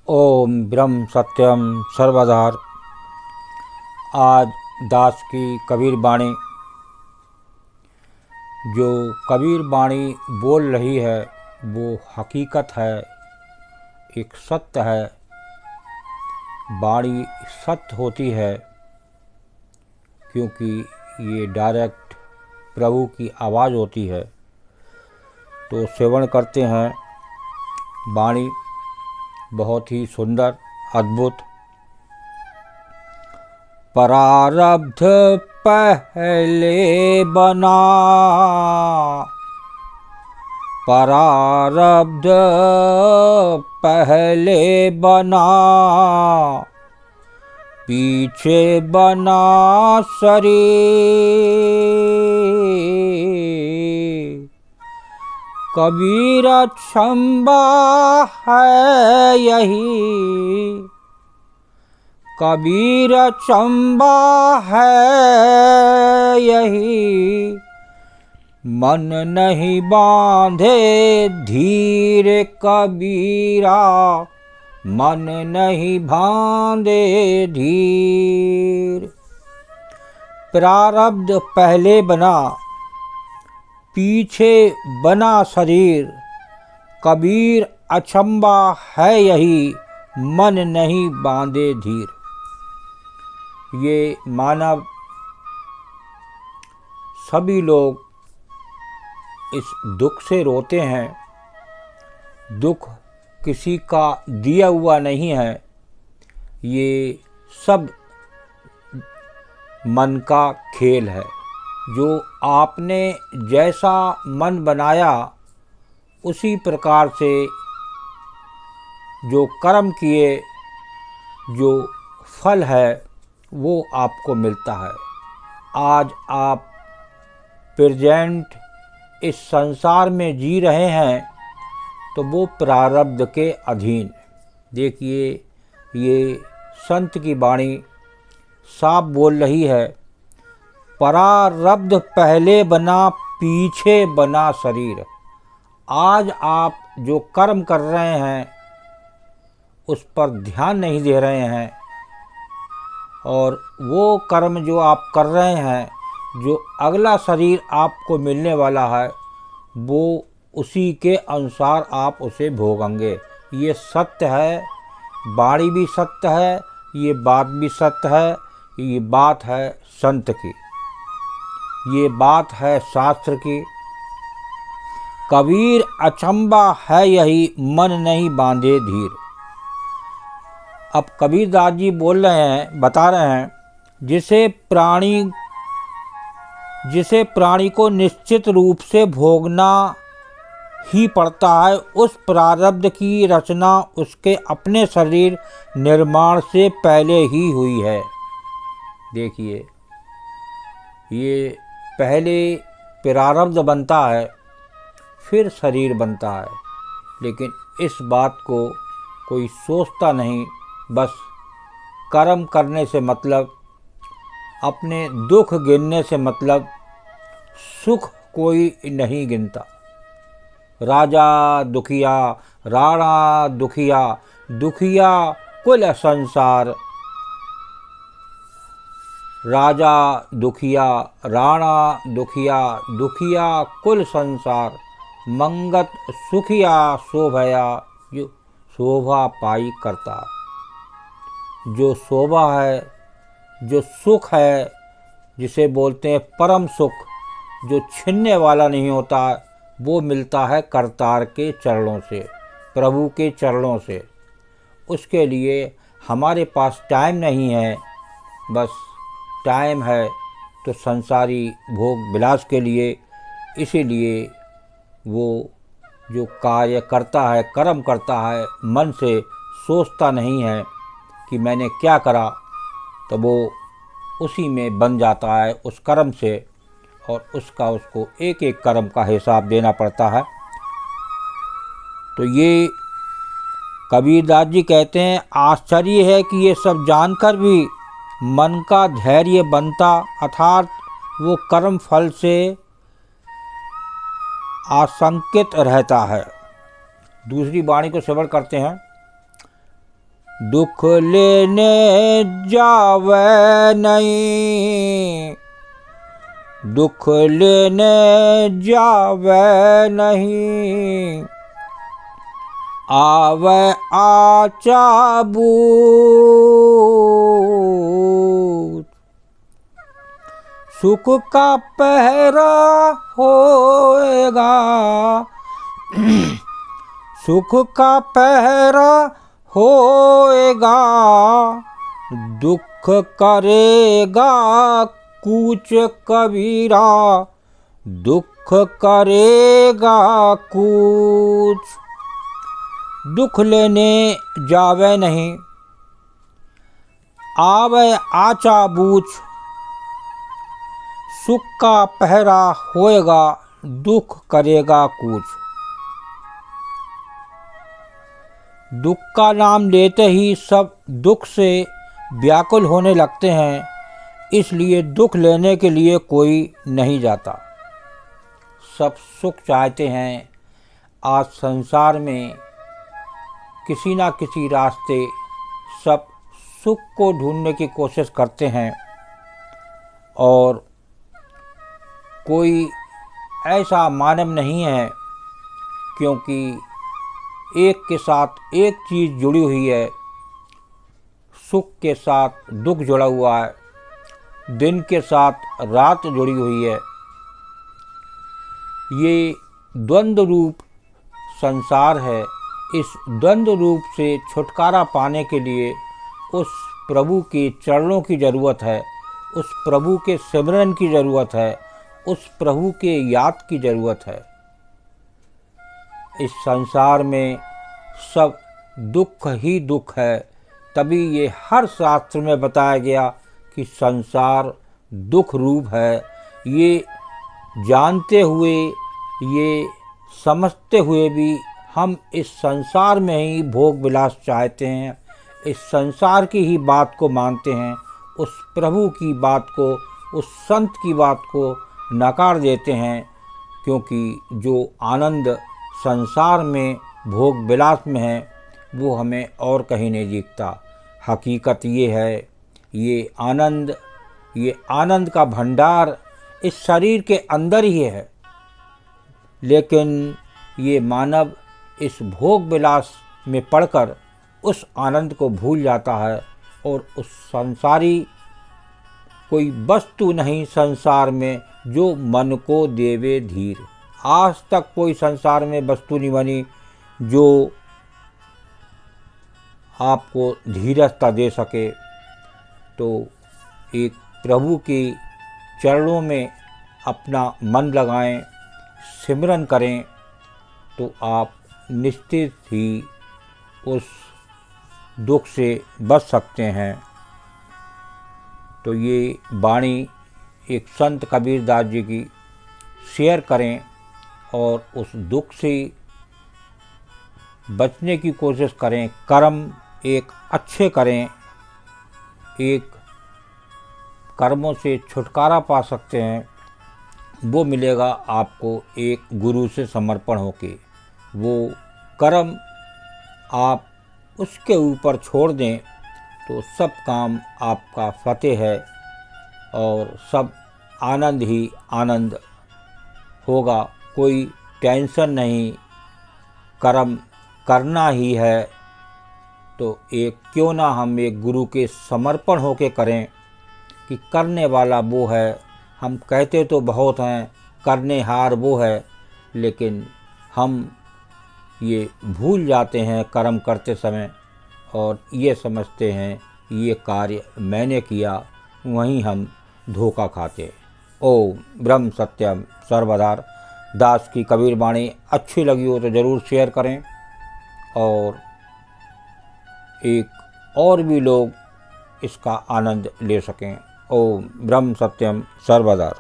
ओम ब्रह्म सत्यम सर्वधार। आज दास की कबीर वाणी, जो कबीर वाणी बोल रही है वो हकीकत है, एक सत्य है। वाणी सत्य होती है क्योंकि ये डायरेक्ट प्रभु की आवाज़ होती है। तो सेवन करते हैं। वाणी बहुत ही सुंदर, अद्भुत। प्रारब्ध पहले बना, प्रारब्ध पहले बना, पीछे बना शरीर। कबीर अचंबा है यही, कबीर अचंबा है यही। मन नहीं बांधे धीर कबीरा, मन नहीं बांधे धीर। प्रारब्ध पहले बना, पीछे बना शरीर। कबीर अचंबा है यही, मन नहीं बांधे धीर। ये मानव सभी लोग इस दुख से रोते हैं। दुख किसी का दिया हुआ नहीं है, ये सब मन का खेल है। जो आपने जैसा मन बनाया उसी प्रकार से जो कर्म किए, जो फल है वो आपको मिलता है। आज आप प्रेजेंट इस संसार में जी रहे हैं तो वो प्रारब्ध के अधीन। देखिए, ये संत की वाणी साफ बोल रही है। प्रारब्ध पहले बना, पीछे बना शरीर। आज आप जो कर्म कर रहे हैं उस पर ध्यान नहीं दे रहे हैं, और वो कर्म जो आप कर रहे हैं, जो अगला शरीर आपको मिलने वाला है, वो उसी के अनुसार आप उसे भोगेंगे। ये सत्य है, वाणी भी सत्य है, ये बात भी सत्य है। ये बात है संत की, ये बात है शास्त्र की। कबीर अचंबा है यही, मन नहीं बांधे धीर। अब कबीरदास जी बोल रहे हैं, बता रहे हैं, जिसे प्राणी को निश्चित रूप से भोगना ही पड़ता है, उस प्रारब्ध की रचना उसके अपने शरीर निर्माण से पहले ही हुई है। देखिए, ये पहले प्रारब्ध बनता है, फिर शरीर बनता है। लेकिन इस बात को कोई सोचता नहीं। बस कर्म करने से मतलब, अपने दुख गिनने से मतलब, सुख कोई नहीं गिनता। राजा दुखिया, राणा दुखिया, दुखिया कुल संसार। राजा दुखिया, राणा दुखिया, दुखिया कुल संसार। मंगत सुखिया शोभया, जो शोभा पाई करता। जो शोभा है, जो सुख है, जिसे बोलते हैं परम सुख, जो छिनने वाला नहीं होता, वो मिलता है करतार के चरणों से, प्रभु के चरणों से। उसके लिए हमारे पास टाइम नहीं है। बस टाइम है तो संसारी भोग विलास के लिए। इसीलिए वो जो कार्य करता है, कर्म करता है, मन से सोचता नहीं है कि मैंने क्या करा, तो वो उसी में बन जाता है उस कर्म से, और उसको एक एक कर्म का हिसाब देना पड़ता है। तो ये कबीरदास जी कहते हैं, आश्चर्य है कि ये सब जानकर भी मन का धैर्य बनता, अर्थात वो कर्म फल से आशंकित रहता है। दूसरी वाणी को श्रवण करते हैं। दुख लेने जावे नहीं, दुख लेने जावे नहीं, आवे आचा बूझ। सुख का पहरा होएगा, सुख का पहरा होएगा, दुख करेगा कूच कबीरा, दुख करेगा कूच। दुख लेने जावे नहीं, आवे आचा बूझ। सुख का पहरा होएगा, दुख करेगा कूच। दुख का नाम लेते ही सब दुख से व्याकुल होने लगते हैं, इसलिए दुख लेने के लिए कोई नहीं जाता। सब सुख चाहते हैं। आज संसार में किसी ना किसी रास्ते सब सुख को ढूंढने की कोशिश करते हैं, और कोई ऐसा मानव नहीं है, क्योंकि एक के साथ एक चीज़ जुड़ी हुई है, सुख के साथ दुख जुड़ा हुआ है, दिन के साथ रात जुड़ी हुई है। ये द्वंद्व रूप संसार है। इस द्वंद्व रूप से छुटकारा पाने के लिए उस प्रभु के चरणों की ज़रूरत है, उस प्रभु के सिमरन की ज़रूरत है, उस प्रभु के याद की ज़रूरत है। इस संसार में सब दुख ही दुख है, तभी ये हर शास्त्र में बताया गया कि संसार दुख रूप है। ये जानते हुए, ये समझते हुए भी हम इस संसार में ही भोग विलास चाहते हैं, इस संसार की ही बात को मानते हैं, उस प्रभु की बात को, उस संत की बात को नकार देते हैं, क्योंकि जो आनंद संसार में भोग विलास में है वो हमें और कहीं नहीं दिखता। हकीकत ये है, ये आनंद का भंडार इस शरीर के अंदर ही है, लेकिन ये मानव इस भोग विलास में पड़कर उस आनंद को भूल जाता है, और उस संसारी कोई वस्तु नहीं संसार में जो मन को देवे धीर। आज तक कोई संसार में वस्तु नहीं बनी जो आपको धीरजता दे सके। तो एक प्रभु के चरणों में अपना मन लगाएं, सिमरन करें, तो आप निश्चित ही उस दुख से बच सकते हैं। तो ये वाणी एक संत कबीरदास जी की शेयर करें और उस दुख से बचने की कोशिश करें। कर्म एक अच्छे करें, एक कर्मों से छुटकारा पा सकते हैं। वो मिलेगा आपको एक गुरु से समर्पण होके। वो कर्म आप उसके ऊपर छोड़ दें तो सब काम आपका फतेह है और सब आनंद ही आनंद होगा। कोई टेंशन नहीं, कर्म करना ही है। तो एक क्यों ना हम एक गुरु के समर्पण होके करें कि करने वाला वो है। हम कहते तो बहुत हैं, करने हार वो है, लेकिन हम ये भूल जाते हैं कर्म करते समय और ये समझते हैं ये कार्य मैंने किया, वहीं हम धोखा खाते। ओम ब्रह्म सत्यम सर्वदार दास की कबीर वाणी अच्छी लगी हो तो ज़रूर शेयर करें, और एक और भी लोग इसका आनंद ले सकें। ओम ब्रह्म सत्यम सर्वदार।